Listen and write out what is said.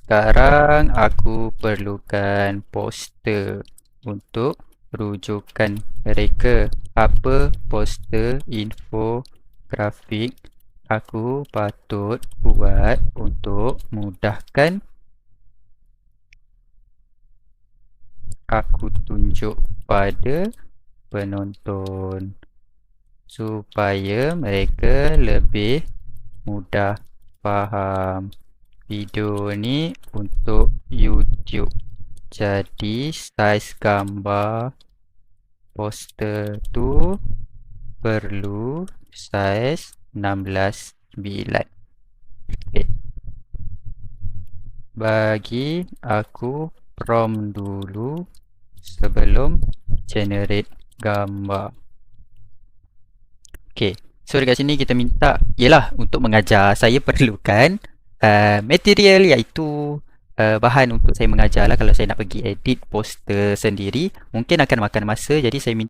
Sekarang aku perlukan poster untuk rujukan mereka. Apa poster infografik aku patut buat untuk mudahkan aku tunjuk pada penonton supaya mereka lebih mudah faham. Video ni untuk YouTube. Jadi saiz gambar poster tu perlu saiz 16:9. Okay. Bagi aku prompt dulu sebelum generate gambar. Okay. So dekat sini kita minta, ialah untuk mengajar saya perlukan material, iaitu bahan untuk saya mengajar lah. Kalau saya nak pergi edit poster sendiri mungkin akan makan masa, jadi saya minta